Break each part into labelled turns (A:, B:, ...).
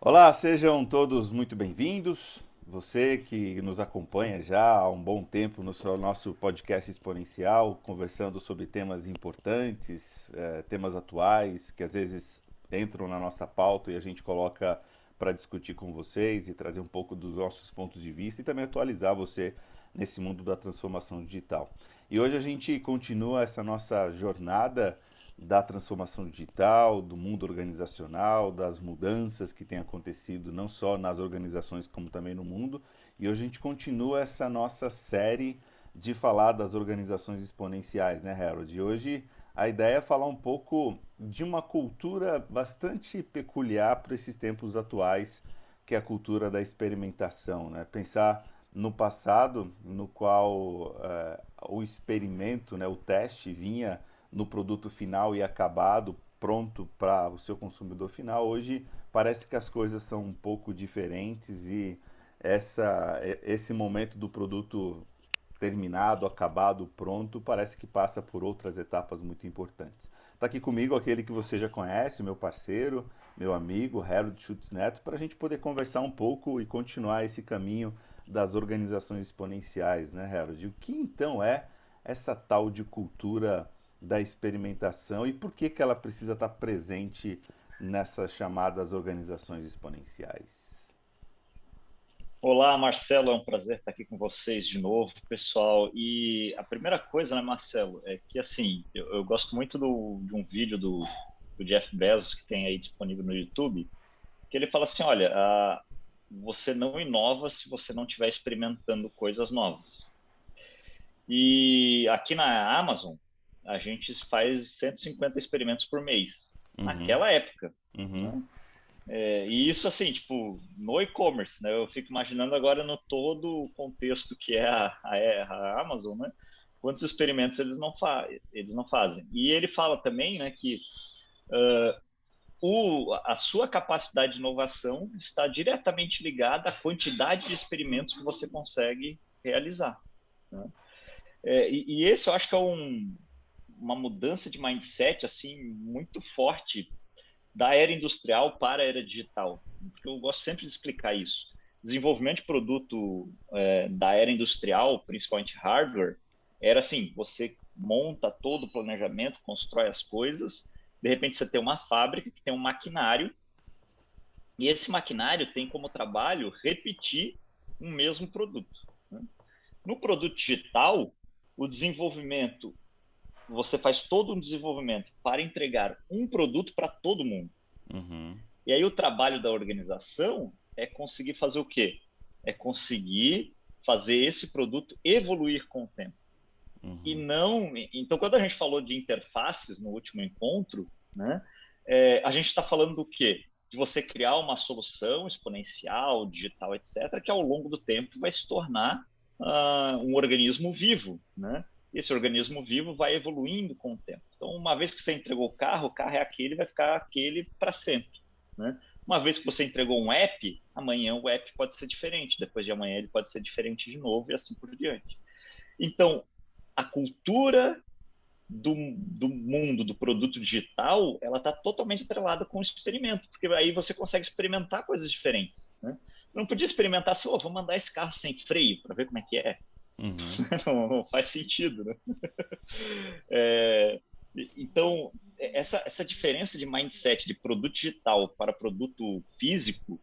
A: Olá, sejam todos muito bem-vindos. Você que nos acompanha já há um bom tempo no nosso podcast exponencial, conversando sobre temas importantes, temas atuais, que às vezes entram na nossa pauta e a gente coloca para discutir com vocês e trazer um pouco dos nossos pontos de vista e também atualizar você nesse mundo da transformação digital. E hoje a gente continua essa nossa jornada da transformação digital, do mundo organizacional, das mudanças que têm acontecido não só nas organizações como também no mundo. E hoje a gente continua essa nossa série de falar das organizações exponenciais, né, Harold? E hoje a ideia é falar um pouco de uma cultura bastante peculiar para esses tempos atuais, que é a cultura da experimentação, né? Pensar no passado, no qual o experimento, né, o teste vinha no produto final e acabado, pronto para o seu consumidor final. Hoje parece que as coisas são um pouco diferentes e esse momento do produto terminado, acabado, pronto, parece que passa por outras etapas muito importantes. Está aqui comigo aquele que você já conhece, meu parceiro, meu amigo, Harold Schutz Neto, para a gente poder conversar um pouco e continuar esse caminho das organizações exponenciais, né, Harold? O que então é essa tal de cultura da experimentação e por que ela precisa estar presente nessas chamadas organizações exponenciais?
B: Olá, Marcelo, é um prazer estar aqui com vocês de novo, pessoal. E a primeira coisa, né, Marcelo, é que assim, eu gosto muito de um vídeo do Jeff Bezos que tem aí disponível no YouTube, que ele fala assim, olha, você não inova se você não estiver experimentando coisas novas. E aqui na Amazon, a gente faz 150 experimentos por mês,
A: Uhum,
B: naquela época,
A: uhum,
B: né? E isso, assim, tipo, no e-commerce, né? Eu fico imaginando agora no todo o contexto que é a Amazon, né? Quantos experimentos eles não fazem. E ele fala também, né, que a sua capacidade de inovação está diretamente ligada à quantidade de experimentos que você consegue realizar, né? E esse eu acho que é uma mudança de mindset, assim, muito forte da era industrial para a era digital. Porque eu gosto sempre de explicar isso. Desenvolvimento de produto da era industrial, principalmente hardware, era assim: você monta todo o planejamento, constrói as coisas, de repente você tem uma fábrica que tem um maquinário, e esse maquinário tem como trabalho repetir um mesmo produto, né? No produto digital, o desenvolvimento, você faz todo um desenvolvimento para entregar um produto para todo mundo.
A: uhum,
B: E aí o trabalho da organização é conseguir fazer o quê? É conseguir fazer esse produto evoluir com o tempo. E
A: uhum,
B: não. Então, quando a gente falou de interfaces no último encontro, né, a gente está falando do quê? De você criar uma solução exponencial, digital, etc., que ao longo do tempo vai se tornar um organismo vivo, né? Esse organismo vivo vai evoluindo com o tempo. Então, uma vez que você entregou o carro é aquele, vai ficar aquele para sempre, né? Uma vez que você entregou um app, amanhã o app pode ser diferente, depois de amanhã ele pode ser diferente de novo e assim por diante. Então, a cultura do mundo do produto digital, ela está totalmente atrelada com o experimento, porque aí você consegue experimentar coisas diferentes, né? Não podia experimentar assim, oh, vou mandar esse carro sem freio para ver como é que é.
A: uhum,
B: Não faz sentido, né? É, então, essa diferença de mindset de produto digital para produto físico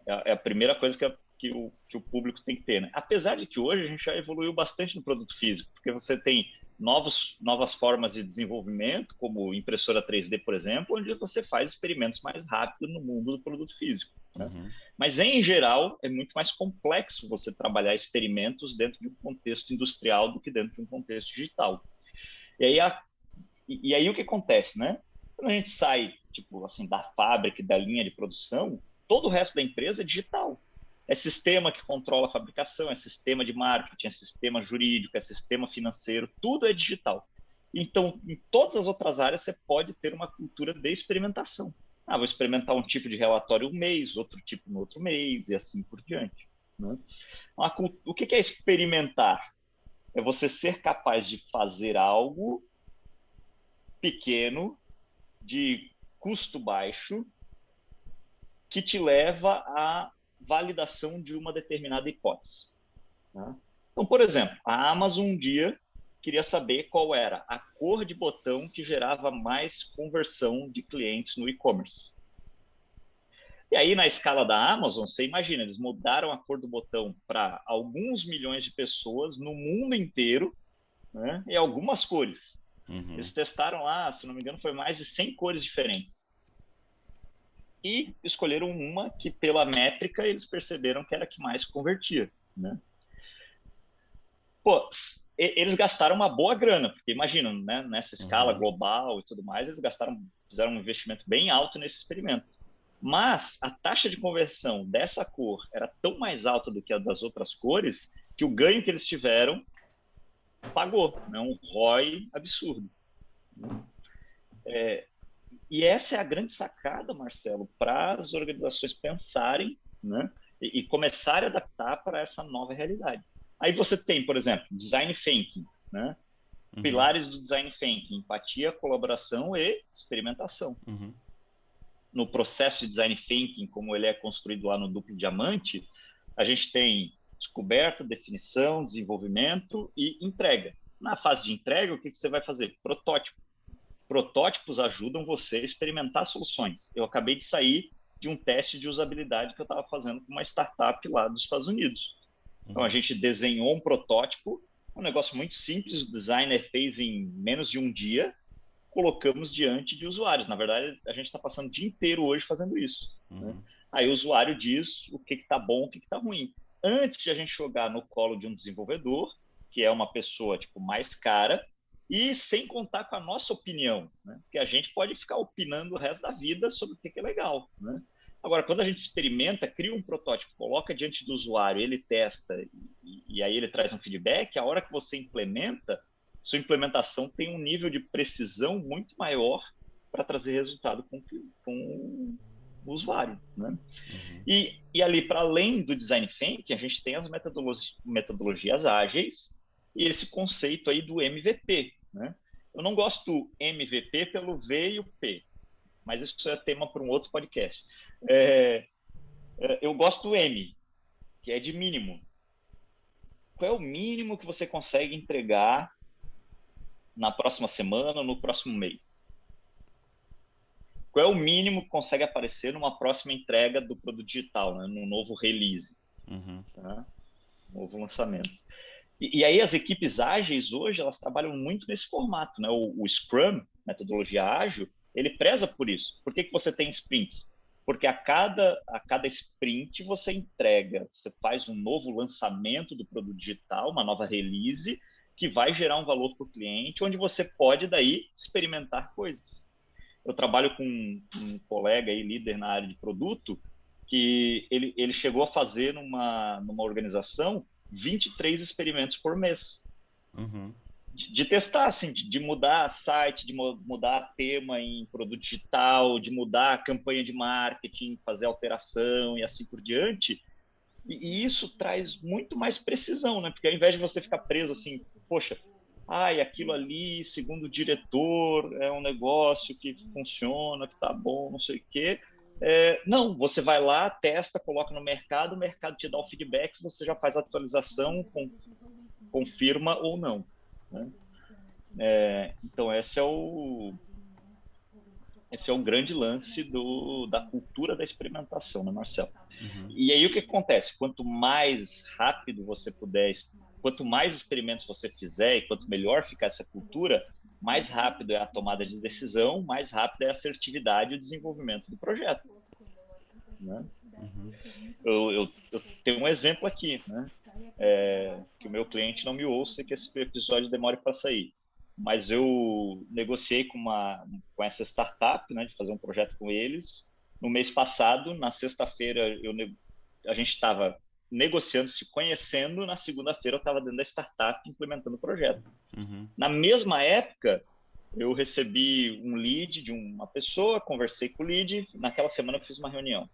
B: é a primeira coisa que o público tem que ter, né? Apesar de que hoje a gente já evoluiu bastante no produto físico, porque você tem novas formas de desenvolvimento, como impressora 3D, por exemplo, onde você faz experimentos mais rápido no mundo do produto físico, né?
A: uhum.
B: Mas, em geral, é muito mais complexo você trabalhar experimentos dentro de um contexto industrial do que dentro de um contexto digital. E aí, o que acontece, né? Quando a gente sai, tipo, assim, da fábrica, da linha de produção, todo o resto da empresa é digital. É sistema que controla a fabricação, é sistema de marketing, é sistema jurídico, é sistema financeiro, tudo é digital. Então, em todas as outras áreas, você pode ter uma cultura de experimentação. Ah, vou experimentar um tipo de relatório um mês, outro tipo no outro mês, e assim por diante, né? O que é experimentar? É você ser capaz de fazer algo pequeno, de custo baixo, que te leva à validação de uma determinada hipótese. Tá? Então, por exemplo, a Amazon um dia queria saber qual era a cor de botão que gerava mais conversão de clientes no e-commerce. E aí, na escala da Amazon, você imagina, eles mudaram a cor do botão para alguns milhões de pessoas no mundo inteiro, né, e algumas cores. Eles testaram lá, se não me engano, foi mais de 100 cores diferentes. E escolheram uma que, pela métrica, eles perceberam que era a que mais convertia, né? Pô, eles gastaram uma boa grana, porque imagina, né, nessa escala global e tudo mais, eles fizeram um investimento bem alto nesse experimento. Mas a taxa de conversão dessa cor era tão mais alta do que a das outras cores que o ganho que eles tiveram pagou, né? Um ROI absurdo. E essa é a grande sacada, Marcelo, para as organizações pensarem, né, e começarem a adaptar para essa nova realidade. Aí você tem, por exemplo, design thinking, né? Pilares do design thinking: empatia, colaboração e experimentação. No processo de design thinking, como ele é construído lá no duplo diamante, a gente tem descoberta, definição, desenvolvimento e entrega. Na fase de entrega, o que você vai fazer? Protótipo. Protótipos ajudam você a experimentar soluções. Eu acabei de sair de um teste de usabilidade que eu estava fazendo com uma startup lá dos Estados Unidos. Então, a gente desenhou um protótipo, um negócio muito simples, o designer fez em menos de um dia, colocamos diante de usuários. Na verdade, a gente está passando o dia inteiro hoje fazendo isso. Né? Aí o usuário diz o que está bom, o que está ruim. Antes de a gente jogar no colo de um desenvolvedor, que é uma pessoa tipo mais cara, e sem contar com a nossa opinião, né? Porque a gente pode ficar opinando o resto da vida sobre o que é legal, né? Agora, quando a gente experimenta, cria um protótipo, coloca diante do usuário, ele testa e aí ele traz um feedback, a hora que você implementa, sua implementação tem um nível de precisão muito maior para trazer resultado com o usuário, né? E ali, para além do design thinking, a gente tem as metodologias ágeis e esse conceito aí do MVP, né? Eu não gosto do MVP pelo V e o P, mas isso é tema para um outro podcast. Eu gosto do M, que é de mínimo. Qual é o mínimo que você consegue entregar na próxima semana ou no próximo mês? Qual é o mínimo que consegue aparecer numa próxima entrega do produto digital, né? Num novo release, tá? Novo lançamento. E aí as equipes ágeis hoje, elas trabalham muito nesse formato, né? O Scrum, metodologia ágil, ele preza por isso. Por que você tem sprints? Porque a cada sprint você entrega, você faz um novo lançamento do produto digital, uma nova release, que vai gerar um valor para o cliente, onde você pode daí experimentar coisas. Eu trabalho com um colega aí, líder na área de produto, que ele chegou a fazer numa organização 23 experimentos por mês. De testar, assim, de mudar site, de mudar tema em produto digital, de mudar a campanha de marketing, fazer alteração e assim por diante. E isso traz muito mais precisão, né? Porque ao invés de você ficar preso assim, poxa, aquilo ali, segundo o diretor, é um negócio que funciona, que tá bom, não sei o quê. Não, você vai lá, testa, coloca no mercado, o mercado te dá o feedback, você já faz a atualização, confirma ou não, né? Então esse é o grande lance da cultura da experimentação, né, Marcelo? E aí o que acontece? Quanto mais rápido você puder, quanto mais experimentos você fizer e quanto melhor ficar essa cultura, mais rápido é a tomada de decisão, mais rápido é a assertividade e o desenvolvimento do projeto, né? Eu tenho um exemplo aqui, né? Que o meu cliente não me ouça, que esse episódio demore para sair. Mas eu negociei com essa startup, né, de fazer um projeto com eles. No mês passado, na sexta-feira, a gente estava negociando, se conhecendo. Na segunda-feira, eu estava dentro da startup implementando o projeto. Na mesma época, eu recebi um lead de uma pessoa, conversei com o lead. Naquela semana, eu fiz uma reunião.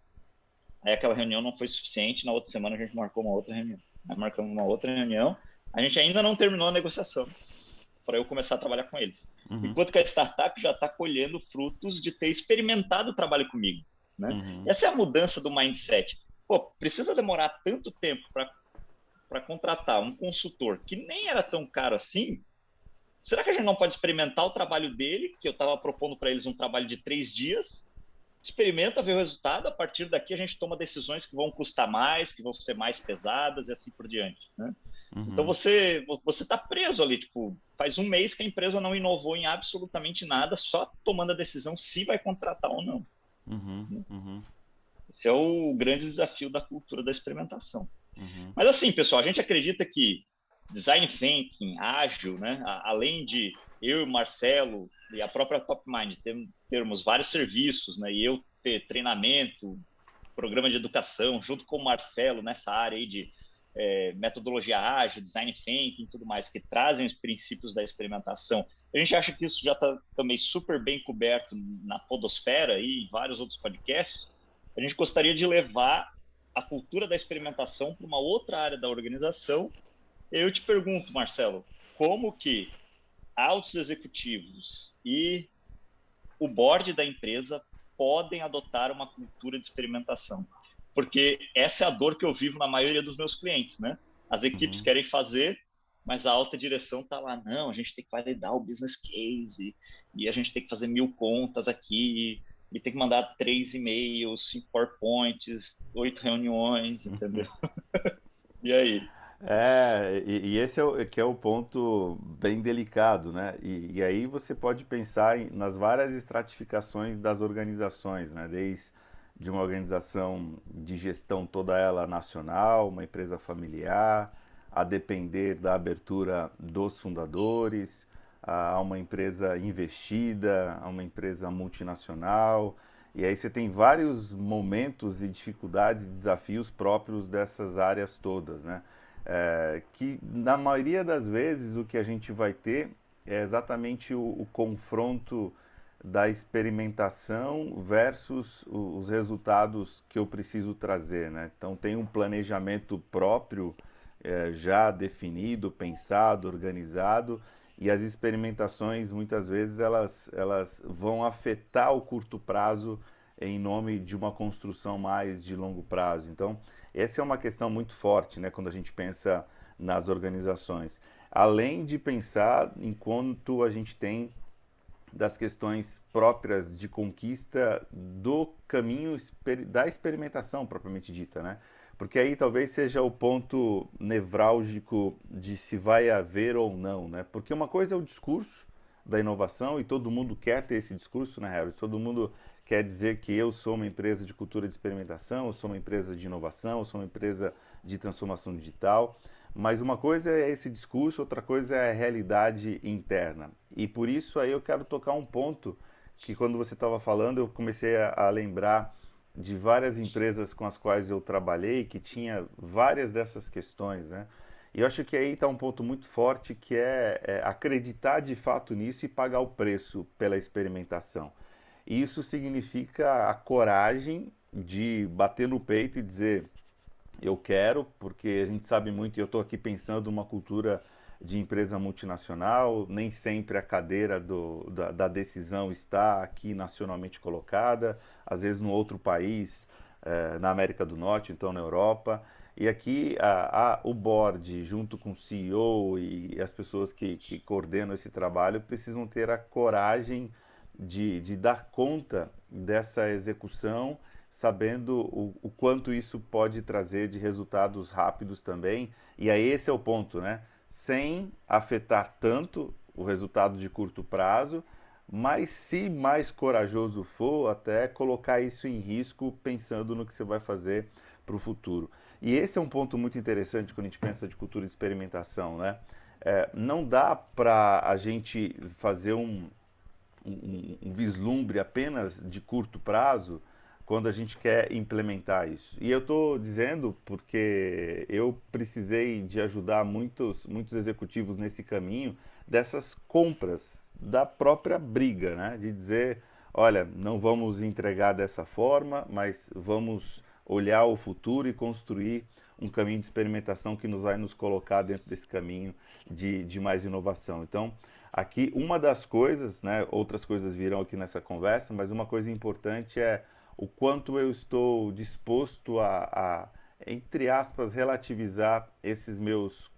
B: Aí aquela reunião não foi suficiente. Na outra semana, a gente marcou uma outra reunião. Aí marcamos uma outra reunião. A gente ainda não terminou a negociação para eu começar a trabalhar com eles. Enquanto que a startup já está colhendo frutos de ter experimentado o trabalho comigo. né?
A: Uhum.
B: Essa é a mudança do mindset. Pô, precisa demorar tanto tempo para contratar um consultor que nem era tão caro assim? Será que a gente não pode experimentar o trabalho dele, que eu estava propondo para eles um trabalho de 3 dias? Experimenta, vê o resultado, a partir daqui a gente toma decisões que vão custar mais, que vão ser mais pesadas e assim por diante, né? Então
A: Uhum.
B: você está preso ali, tipo, faz um mês que a empresa não inovou em absolutamente nada, só tomando a decisão se vai contratar ou não,
A: Uhum.
B: né?
A: Uhum.
B: Esse é o grande desafio da cultura da experimentação.
A: Uhum.
B: Mas assim, pessoal, a gente acredita que design thinking, ágil, né? Além de eu e o Marcelo e a própria TopMind termos vários serviços, né? E eu ter treinamento, programa de educação, junto com o Marcelo nessa área aí de metodologia ágil, design thinking e tudo mais, que trazem os princípios da experimentação. A gente acha que isso já está também super bem coberto na Podosfera e em vários outros podcasts. A gente gostaria de levar a cultura da experimentação para uma outra área da organização. Eu te pergunto, Marcelo, como que altos executivos e o board da empresa podem adotar uma cultura de experimentação? Porque essa é a dor que eu vivo na maioria dos meus clientes, né? As equipes
A: Uhum.
B: querem fazer, mas a alta direção está lá, não, a gente tem que validar o business case, e a gente tem que fazer 1.000 contas aqui, e tem que mandar 3 e-mails, 5 PowerPoints, 8 reuniões, entendeu? E aí?
A: E esse é que é o ponto bem delicado, né? E aí você pode pensar nas várias estratificações das organizações, né? Desde de uma organização de gestão toda ela nacional, uma empresa familiar, a depender da abertura dos fundadores, a uma empresa investida, a uma empresa multinacional. E aí você tem vários momentos e dificuldades e desafios próprios dessas áreas todas, né? Que na maioria das vezes o que a gente vai ter é exatamente o confronto da experimentação versus os resultados que eu preciso trazer, né? Então tem um planejamento próprio já definido, pensado, organizado, e as experimentações muitas vezes elas vão afetar o curto prazo em nome de uma construção mais de longo prazo. Então, essa é uma questão muito forte, né, quando a gente pensa nas organizações. Além de pensar em quanto a gente tem das questões próprias de conquista do caminho da experimentação propriamente dita, né? Porque aí talvez seja o ponto nevrálgico de se vai haver ou não, né? Porque uma coisa é o discurso da inovação e todo mundo quer ter esse discurso, né, Harold? Todo mundo quer dizer que eu sou uma empresa de cultura de experimentação, eu sou uma empresa de inovação, eu sou uma empresa de transformação digital. Mas uma coisa é esse discurso, outra coisa é a realidade interna. E por isso aí eu quero tocar um ponto que quando você estava falando eu comecei a lembrar de várias empresas com as quais eu trabalhei que tinha várias dessas questões, né? E eu acho que aí está um ponto muito forte que é acreditar de fato nisso e pagar o preço pela experimentação. E isso significa a coragem de bater no peito e dizer eu quero, porque a gente sabe muito, e eu estou aqui pensando uma cultura de empresa multinacional, nem sempre a cadeira da decisão está aqui nacionalmente colocada, às vezes no outro país, na América do Norte, então na Europa. E aqui o board, junto com o CEO e as pessoas que coordenam esse trabalho, precisam ter a coragem de dar conta dessa execução sabendo o quanto isso pode trazer de resultados rápidos também. E aí esse é o ponto, né? Sem afetar tanto o resultado de curto prazo, mas se mais corajoso for, até colocar isso em risco pensando no que você vai fazer para o futuro. E esse é um ponto muito interessante quando a gente pensa de cultura de experimentação, né? Não dá para a gente fazer um vislumbre apenas de curto prazo quando a gente quer implementar isso. E eu estou dizendo porque eu precisei de ajudar muitos executivos nesse caminho dessas compras da própria briga, né? De dizer, olha, não vamos entregar dessa forma, mas vamos olhar o futuro e construir um caminho de experimentação que nos vai nos colocar dentro desse caminho de mais inovação. Então, aqui uma das coisas, né, outras coisas virão aqui nessa conversa, mas uma coisa importante é o quanto eu estou disposto entre aspas, relativizar esses meus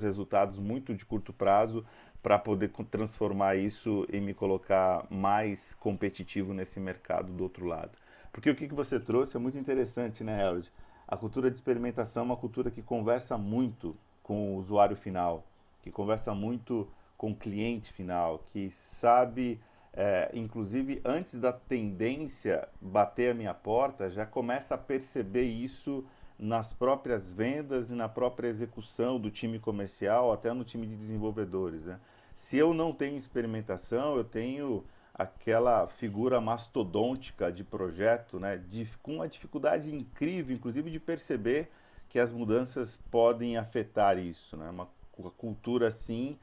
A: resultados muito de curto prazo para poder transformar isso e me colocar mais competitivo nesse mercado do outro lado. Porque o que você trouxe é muito interessante, né, Harold? A cultura de experimentação é uma cultura que conversa muito com o usuário final, que conversa muito com o cliente final, que sabe, inclusive antes da tendência bater a minha porta, já começa a perceber isso nas próprias vendas e na própria execução do time comercial, até no time de desenvolvedores, né? Se eu não tenho experimentação, eu tenho aquela figura mastodôntica de projeto, né, com uma dificuldade incrível, inclusive de perceber que as mudanças podem afetar isso, né? Uma cultura assim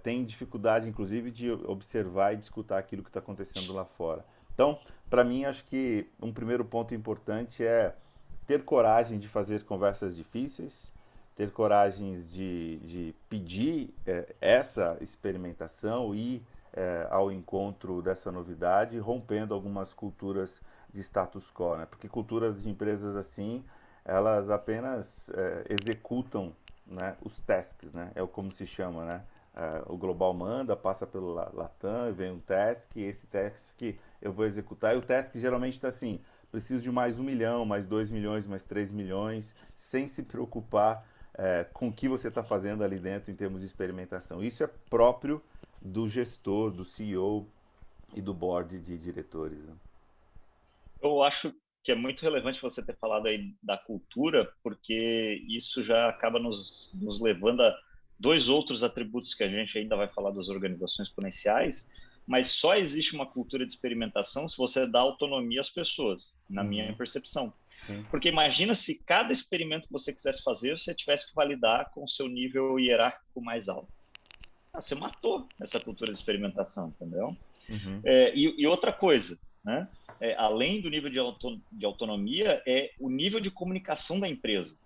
A: tem dificuldade, inclusive, de observar e de escutar aquilo que está acontecendo lá fora. Então, para mim, acho que um primeiro ponto importante é ter coragem de fazer conversas difíceis, ter coragem de pedir essa experimentação e ao encontro dessa novidade, rompendo algumas culturas de status quo, né? Porque culturas de empresas assim, elas apenas executam, né, os tasks, né? É como se chama, né? O global manda, passa pelo Latam, vem um task, e esse task eu vou executar, e o task geralmente está assim, preciso de mais 1 milhão, mais 2 milhões, mais 3 milhões, sem se preocupar com o que você está fazendo ali dentro em termos de experimentação. Isso é próprio do gestor, do CEO e do board de diretores, né?
B: Eu acho que é muito relevante você ter falado aí da cultura, porque isso já acaba nos levando a dois outros atributos que a gente ainda vai falar das organizações exponenciais, mas só existe uma cultura de experimentação se você dá autonomia às pessoas, na minha
A: Uhum,
B: percepção.
A: sim.
B: Porque imagina se cada experimento que você quisesse fazer, você tivesse que validar com o seu nível hierárquico mais alto. Você matou essa cultura de experimentação, entendeu?
A: Uhum,
B: E outra coisa, né? Além do nível de autonomia, é o nível de comunicação da empresa.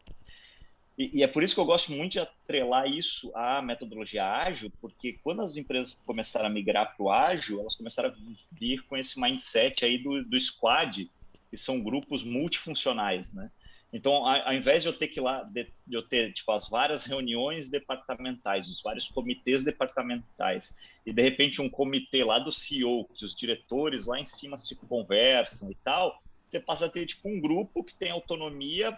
B: E é por isso que eu gosto muito de atrelar isso à metodologia ágil, porque quando as empresas começaram a migrar para o ágil, elas começaram a vir com esse mindset aí do squad, que são grupos multifuncionais, né? Então, ao invés de eu ter que ir lá, de eu ter tipo, as várias reuniões departamentais, os vários comitês departamentais, e de repente um comitê lá do CEO, que os diretores lá em cima se conversam e tal, você passa a ter tipo um grupo que tem autonomia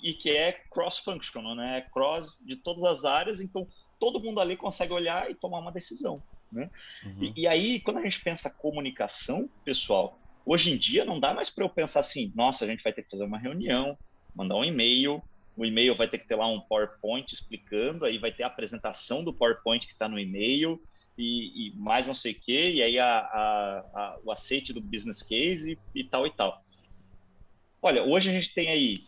B: e que é cross-functional, né? É cross de todas as áreas, então todo mundo ali consegue olhar e tomar uma decisão, né?
A: uhum,
B: E aí, quando a gente pensa comunicação, pessoal, hoje em dia não dá mais para eu pensar assim, nossa, a gente vai ter que fazer uma reunião, mandar um e-mail, o e-mail vai ter que ter lá um PowerPoint explicando, aí vai ter a apresentação do PowerPoint que está no e-mail, e mais não sei o quê, e aí o aceite do business case e tal e tal. Olha, hoje a gente tem aí,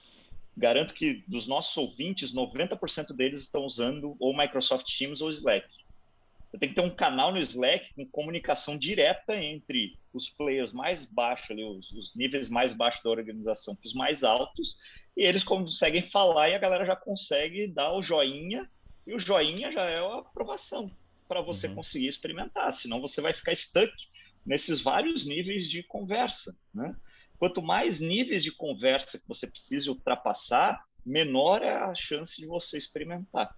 B: garanto que dos nossos ouvintes, 90% deles estão usando ou Microsoft Teams ou Slack. Eu tenho que ter um canal no Slack com comunicação direta entre os players mais baixos, ali, os níveis mais baixos da organização para os mais altos, e eles conseguem falar e a galera já consegue dar o joinha, e o joinha já é a aprovação para você
A: uhum,
B: conseguir experimentar, senão você vai ficar stuck nesses vários níveis de conversa, né? Quanto mais níveis de conversa que você precise ultrapassar, menor é a chance de você experimentar,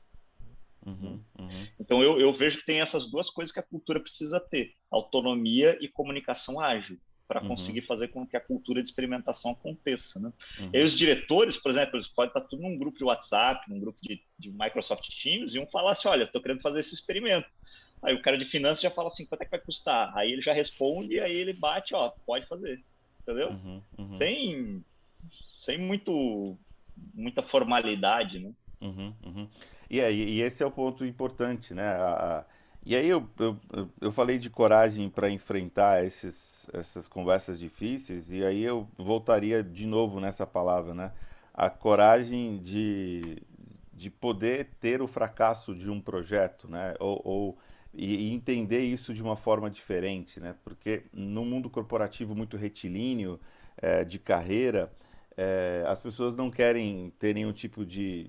B: né?
A: uhum, uhum,
B: Então, eu vejo que tem essas duas coisas que a cultura precisa ter: autonomia e comunicação ágil, para
A: uhum,
B: conseguir fazer com que a cultura de experimentação aconteça, né? E aí
A: uhum,
B: os diretores, por exemplo, eles podem estar tudo num grupo de WhatsApp, num grupo de Microsoft Teams, e um falar assim, olha, estou querendo fazer esse experimento. Aí o cara de finanças já fala assim, quanto é que vai custar? Aí ele já responde, e aí ele bate, ó, pode fazer, entendeu?
A: uhum, uhum,
B: Sem, sem muita formalidade, né?
A: uhum, uhum. E esse é o ponto importante, né? E aí eu falei de coragem para enfrentar essas conversas difíceis, e aí eu voltaria de novo nessa palavra, né? A coragem de poder ter o fracasso de um projeto, né? E entender isso de uma forma diferente, né? Porque no mundo corporativo muito retilíneo, de carreira, as pessoas não querem ter nenhum tipo de,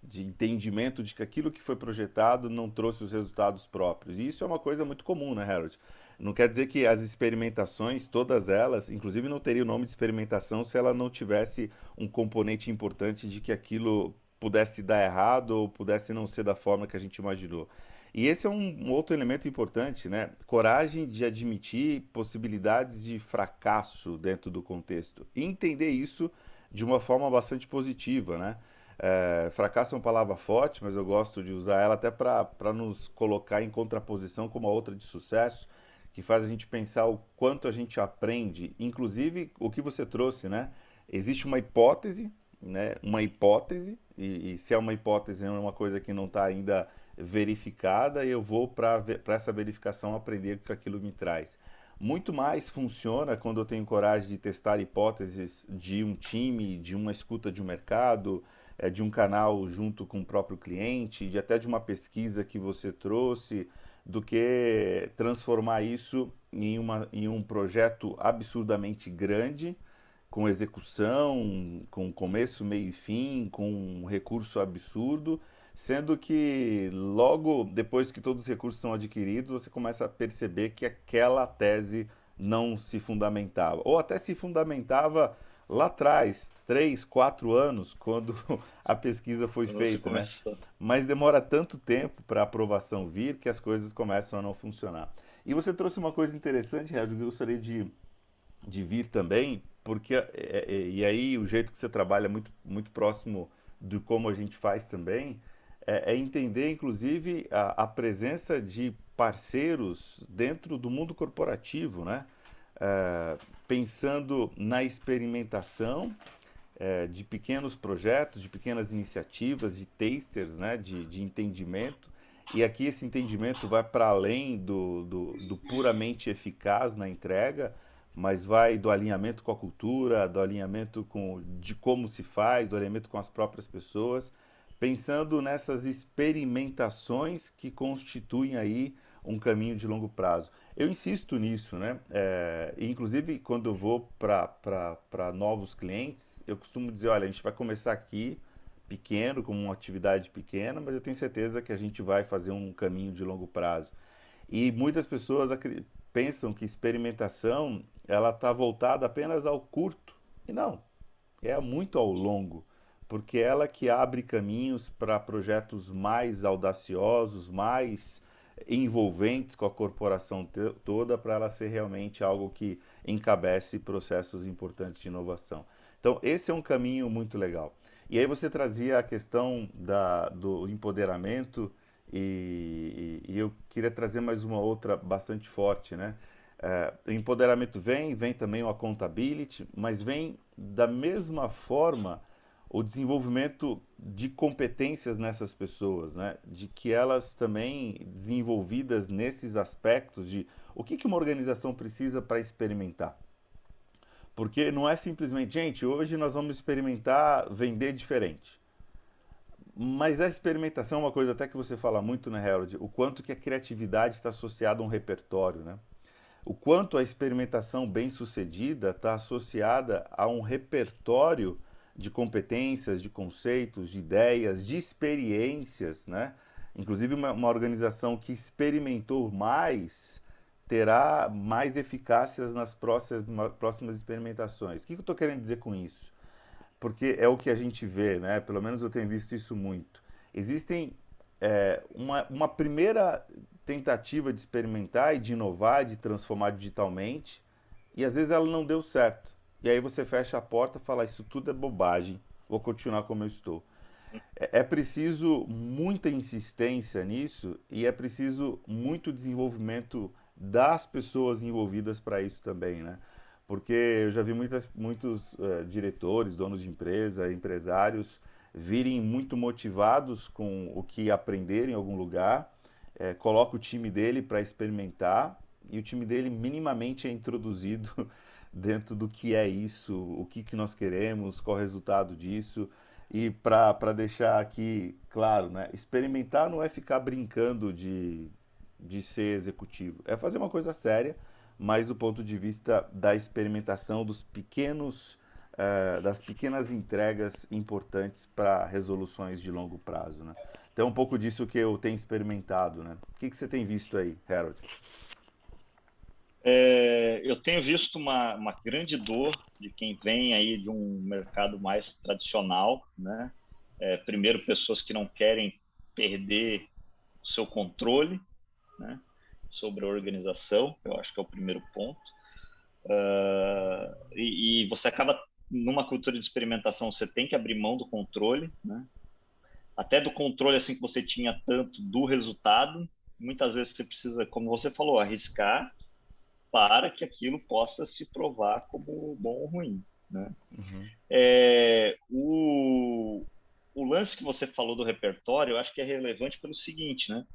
A: de entendimento de que aquilo que foi projetado não trouxe os resultados próprios. E isso é uma coisa muito comum, né, Harold? Não quer dizer que as experimentações, todas elas, inclusive não teria o nome de experimentação se ela não tivesse um componente importante de que aquilo pudesse dar errado ou pudesse não ser da forma que a gente imaginou. E esse é um outro elemento importante, né? Coragem de admitir possibilidades de fracasso dentro do contexto. E entender isso de uma forma bastante positiva, né? Fracasso é uma palavra forte, mas eu gosto de usar ela até para nos colocar em contraposição com uma outra de sucesso, que faz a gente pensar o quanto a gente aprende, inclusive o que você trouxe, né? Existe uma hipótese, né? Uma hipótese, e se é uma hipótese, é uma coisa que não está ainda verificada, e eu vou para essa verificação aprender o que aquilo me traz. Muito mais funciona quando eu tenho coragem de testar hipóteses de um time, de uma escuta de um mercado, de um canal junto com o próprio cliente, de até de uma pesquisa que você trouxe, do que transformar isso em um projeto absurdamente grande, com execução, com começo, meio e fim, com um recurso absurdo, sendo que logo depois que todos os recursos são adquiridos, você começa a perceber que aquela tese não se fundamentava, ou até se fundamentava lá atrás, 3, 4 anos, quando a pesquisa foi
B: Quando você
A: feita, né?
B: começou.
A: Mas demora tanto tempo para a aprovação vir que as coisas começam a não funcionar. E você trouxe uma coisa interessante, Renato, que eu gostaria de vir também, porque e aí o jeito que você trabalha é muito próximo de como a gente faz também, é entender inclusive a presença de parceiros dentro do mundo corporativo, né? Pensando na experimentação de pequenos projetos, de pequenas iniciativas, de tasters, né, de entendimento. E aqui esse entendimento vai para além do puramente eficaz na entrega, mas vai do alinhamento com a cultura, do alinhamento de como se faz, do alinhamento com as próprias pessoas, pensando nessas experimentações que constituem aí um caminho de longo prazo. Eu insisto nisso, né? Inclusive, quando eu vou para novos clientes, eu costumo dizer, olha, a gente vai começar aqui pequeno, como uma atividade pequena, mas eu tenho certeza que a gente vai fazer um caminho de longo prazo. E muitas pessoas pensam que experimentação ela está voltada apenas ao curto. E não, é muito ao longo, porque é ela que abre caminhos para projetos mais audaciosos, mais envolventes com a corporação toda, para ela ser realmente algo que encabece processos importantes de inovação. Então, esse é um caminho muito legal. E aí você trazia a questão do empoderamento e eu queria trazer mais uma outra bastante forte, né? O empoderamento vem também o accountability, mas vem da mesma forma o desenvolvimento de competências nessas pessoas, né? De que elas também desenvolvidas nesses aspectos de o que uma organização precisa para experimentar. Porque não é simplesmente, gente, hoje nós vamos experimentar vender diferente. Mas a experimentação é uma coisa até que você fala muito, né, Harold? O quanto que a criatividade está associada a um repertório, né? O quanto a experimentação bem-sucedida está associada a um repertório de competências, de conceitos, de ideias, de experiências, né? Inclusive uma organização que experimentou mais terá mais eficácias nas próximas experimentações. O que eu estou querendo dizer com isso? Porque é o que a gente vê, né? Pelo menos eu tenho visto isso muito. Existem uma primeira tentativa de experimentar e de inovar, de transformar digitalmente, e às vezes ela não deu certo. E aí você fecha a porta e fala: Isso tudo é bobagem, vou continuar como eu estou. É preciso muita insistência nisso e é preciso muito desenvolvimento das pessoas envolvidas para isso também, né? Porque eu já vi muitos diretores, donos de empresa, empresários virem muito motivados com o que aprenderam em algum lugar, coloca o time dele para experimentar e o time dele minimamente é introduzido dentro do que é isso, o que nós queremos, qual é o resultado disso. E para deixar aqui claro, né, experimentar não é ficar brincando de ser executivo, é fazer uma coisa séria, mas do ponto de vista da experimentação das pequenas entregas importantes para resoluções de longo prazo, né? Então, é um pouco disso que eu tenho experimentado, né? O que você tem visto aí, Harold?
B: Eu tenho visto uma grande dor de quem vem aí de um mercado mais tradicional, né? Primeiro, pessoas que não querem perder o seu controle, né, sobre a organização, eu acho que é o primeiro ponto. E você acaba, numa cultura de experimentação, você tem que abrir mão do controle, né? Até do controle assim que você tinha tanto do resultado. Muitas vezes você precisa, como você falou, arriscar para que aquilo possa se provar como bom ou ruim, né?
A: Uhum.
B: O lance que você falou do repertório, eu acho que é relevante pelo seguinte, né?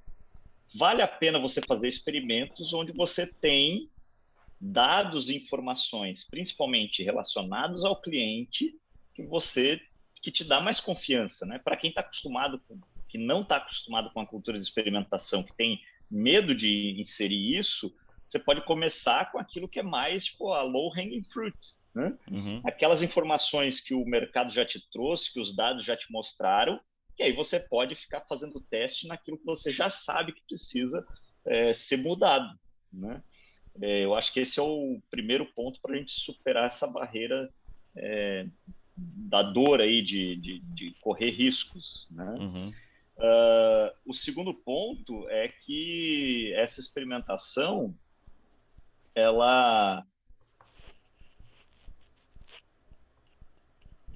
B: Vale a pena você fazer experimentos onde você tem dados e informações, principalmente relacionados ao cliente, que te dá mais confiança, né? Para quem está acostumado que não está acostumado com a cultura de experimentação, que tem medo de inserir isso, você pode começar com aquilo que é mais tipo, a low hanging fruit, né?
A: Uhum.
B: Aquelas informações que o mercado já te trouxe, que os dados já te mostraram, e aí você pode ficar fazendo teste naquilo que você já sabe que precisa ser mudado, né? Eu acho que esse é o primeiro ponto para a gente superar essa barreira da dor aí de correr riscos, né?
A: Uhum.
B: O segundo ponto é que essa experimentação, ela,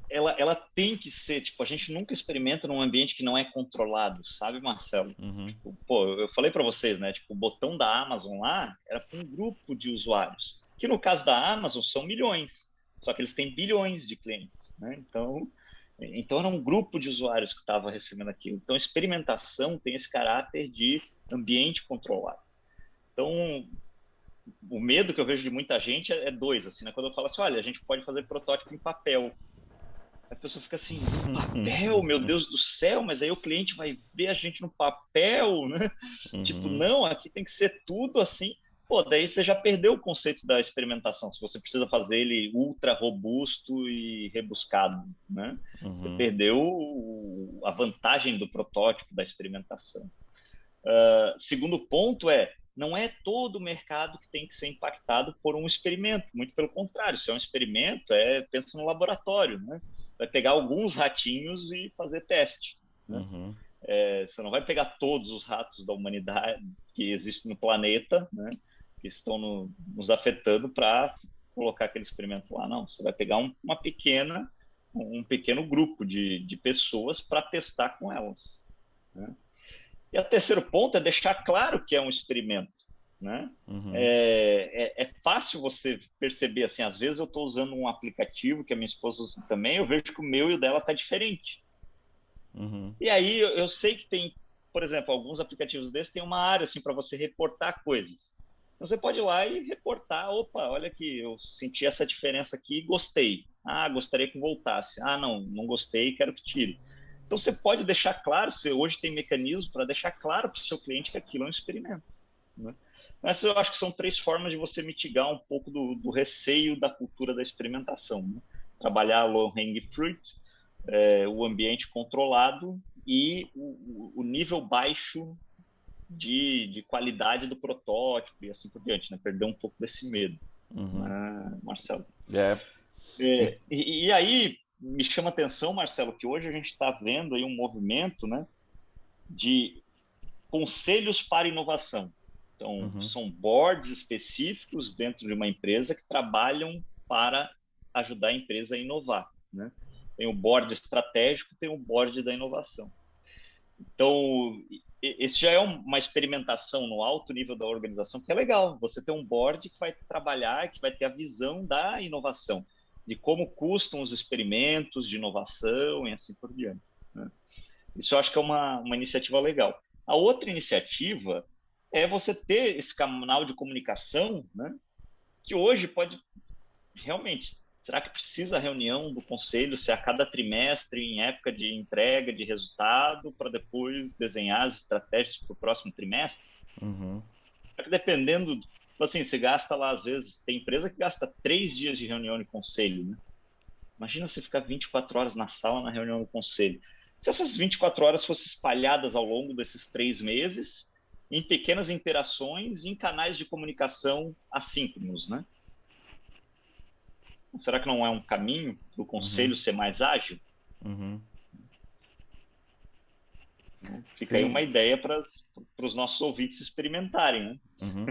B: ela tem que ser, tipo, a gente nunca experimenta num ambiente que não é controlado, sabe, Marcelo?
A: Uhum.
B: Tipo, pô, eu falei para vocês, né? Tipo, o botão da Amazon lá era para um grupo de usuários, que no caso da Amazon são milhões, só que eles têm bilhões de clientes, né? Então era um grupo de usuários que estava recebendo aquilo. Então, experimentação tem esse caráter de ambiente controlado. Então, o medo que eu vejo de muita gente é dois, assim, né? Quando eu falo assim, olha, a gente pode fazer protótipo em papel. A pessoa fica assim, no papel, meu Deus do céu, mas aí o cliente vai ver a gente no papel, né? Tipo,
A: Uhum.
B: não, aqui tem que ser tudo assim. Pô, daí você já perdeu o conceito da experimentação, se você precisa fazer ele ultra robusto e rebuscado, né? Você
A: Uhum.
B: perdeu a vantagem do protótipo, da experimentação. Segundo ponto não é todo o mercado que tem que ser impactado por um experimento, muito pelo contrário, se é um experimento, pensa no laboratório, né? Vai pegar alguns ratinhos e fazer teste, né?
A: Uhum.
B: Você não vai pegar todos os ratos da humanidade que existem no planeta, né, que estão nos afetando para colocar aquele experimento lá. Não, você vai pegar um pequeno grupo de pessoas para testar com elas, né? E o terceiro ponto é deixar claro que é um experimento, né?
A: Uhum.
B: É fácil você perceber, assim, às vezes eu estou usando um aplicativo que a minha esposa usa também, eu vejo que o meu e o dela está diferente.
A: Uhum.
B: E aí eu sei que tem, por exemplo, alguns aplicativos desses tem uma área assim para você reportar coisas. Então você pode ir lá e reportar, opa, olha aqui, eu senti essa diferença aqui e gostei. Ah, gostaria que voltasse. Ah, não gostei, quero que tire. Então você pode deixar claro, você hoje tem mecanismo para deixar claro para o seu cliente que aquilo é um experimento, né? Essas eu acho que são três formas de você mitigar um pouco do receio da cultura da experimentação, né? Trabalhar low hanging fruit, o ambiente controlado e o nível baixo de qualidade do protótipo e assim por diante, né? Perder um pouco desse medo,
A: Uhum.
B: né, Marcelo?
A: É. E-
B: E aí me chama a atenção, Marcelo, que hoje a gente está vendo aí um movimento, né, de conselhos para inovação. Então,
A: Uhum.
B: são boards específicos dentro de uma empresa que trabalham para ajudar a empresa a inovar, né? Tem o board estratégico, tem o board da inovação. Então, esse já é uma experimentação no alto nível da organização, que é legal. Você tem um board que vai trabalhar, que vai ter a visão da inovação, de como custam os experimentos de inovação e assim por diante, né? Isso eu acho que é uma iniciativa legal. A outra iniciativa é você ter esse canal de comunicação, né, que hoje pode realmente. Será que precisa a reunião do conselho ser a cada trimestre, em época de entrega de resultado, para depois desenhar as estratégias para o próximo trimestre?
A: Uhum.
B: Porque dependendo, tipo assim, você gasta lá, às vezes, tem empresa que gasta 3 dias de reunião de conselho, né? Imagina você ficar 24 horas na sala na reunião do conselho. Se essas 24 horas fossem espalhadas ao longo desses 3 meses, em pequenas interações e em canais de comunicação assíncronos, né? Será que não é um caminho para o
A: Uhum.
B: conselho ser mais ágil?
A: Uhum.
B: Fica aí
A: Sim.
B: uma ideia para os nossos ouvintes experimentarem, né?
A: Uhum.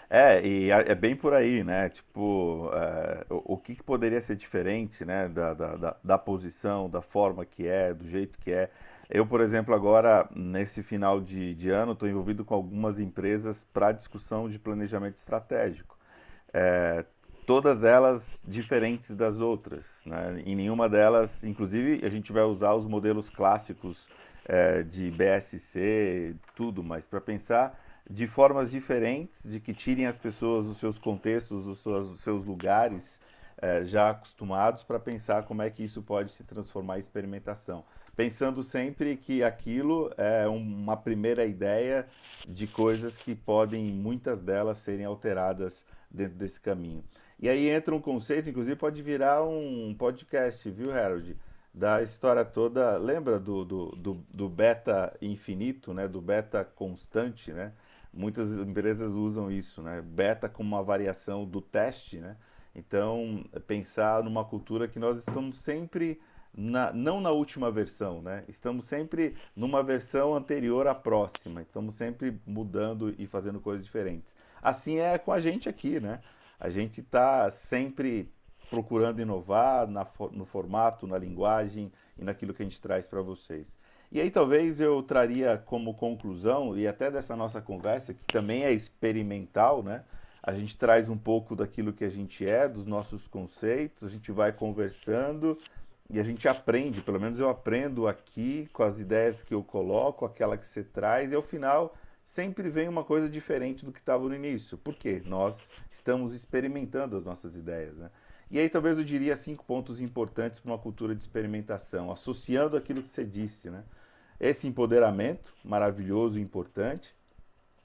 A: É bem por aí, né? Tipo, o que que poderia ser diferente, né? Da posição, da forma que é, do jeito que é. Eu, por exemplo, agora, nesse final de ano, estou envolvido com algumas empresas para discussão de planejamento estratégico. É, todas elas diferentes das outras, né? Em nenhuma delas, inclusive, a gente vai usar os modelos clássicos de BSC, tudo, mas para pensar de formas diferentes, de que tirem as pessoas dos seus contextos, dos seus lugares já acostumados, para pensar como é que isso pode se transformar em experimentação. Pensando sempre que aquilo é uma primeira ideia de coisas que podem, muitas delas, serem alteradas dentro desse caminho. E aí entra um conceito, inclusive pode virar um podcast, viu, Harold? Da história toda. Lembra do beta infinito, né? Do beta constante, né? Muitas empresas usam isso, né? Beta como uma variação do teste, né? Então, pensar numa cultura que nós estamos sempre não na última versão, né? Estamos sempre numa versão anterior à próxima. Estamos sempre mudando e fazendo coisas diferentes. Assim é com a gente aqui, né? A gente está sempre procurando inovar no formato, na linguagem e naquilo que a gente traz para vocês. E aí talvez eu traria como conclusão, e até dessa nossa conversa, que também é experimental, né? A gente traz um pouco daquilo que a gente é, dos nossos conceitos, a gente vai conversando e a gente aprende, pelo menos eu aprendo aqui com as ideias que eu coloco, aquela que você traz, e ao final sempre vem uma coisa diferente do que estava no início. Por quê? Nós estamos experimentando as nossas ideias, né? E aí talvez eu diria 5 pontos importantes para uma cultura de experimentação, associando aquilo que você disse, né? Esse empoderamento maravilhoso e importante,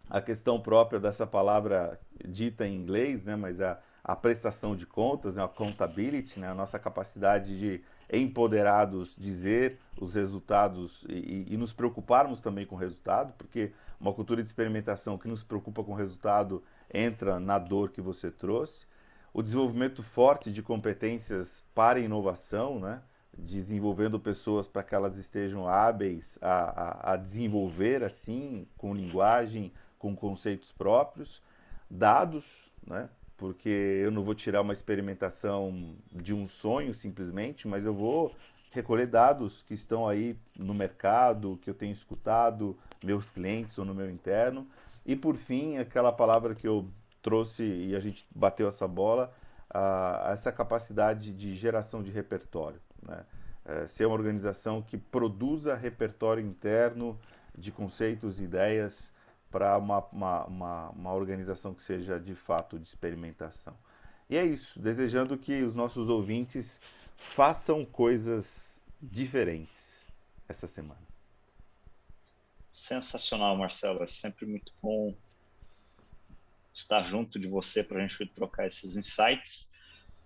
A: a questão própria dessa palavra dita em inglês, né, mas a prestação de contas, né, a accountability, né, a nossa capacidade de empoderados dizer os resultados e nos preocuparmos também com o resultado, porque uma cultura de experimentação que nos preocupa com o resultado entra na dor que você trouxe. O desenvolvimento forte de competências para inovação, né, desenvolvendo pessoas para que elas estejam hábeis a desenvolver assim, com linguagem, com conceitos próprios, dados, né? Porque eu não vou tirar uma experimentação de um sonho simplesmente, mas eu vou recolher dados que estão aí no mercado, que eu tenho escutado, meus clientes ou no meu interno. E por fim, aquela palavra que eu trouxe e a gente bateu essa bola, essa capacidade de geração de repertório, né? Ser uma organização que produza repertório interno de conceitos, ideias para uma organização que seja de fato de experimentação. E é isso, desejando que os nossos ouvintes façam coisas diferentes essa semana.
B: Sensacional, Marcelo. É sempre muito bom estar junto de você para a gente trocar esses insights.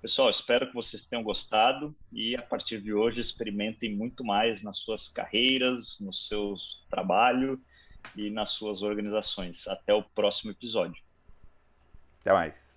B: Pessoal, espero que vocês tenham gostado e a partir de hoje experimentem muito mais nas suas carreiras, no seu trabalho e nas suas organizações. Até o próximo episódio.
A: Até mais.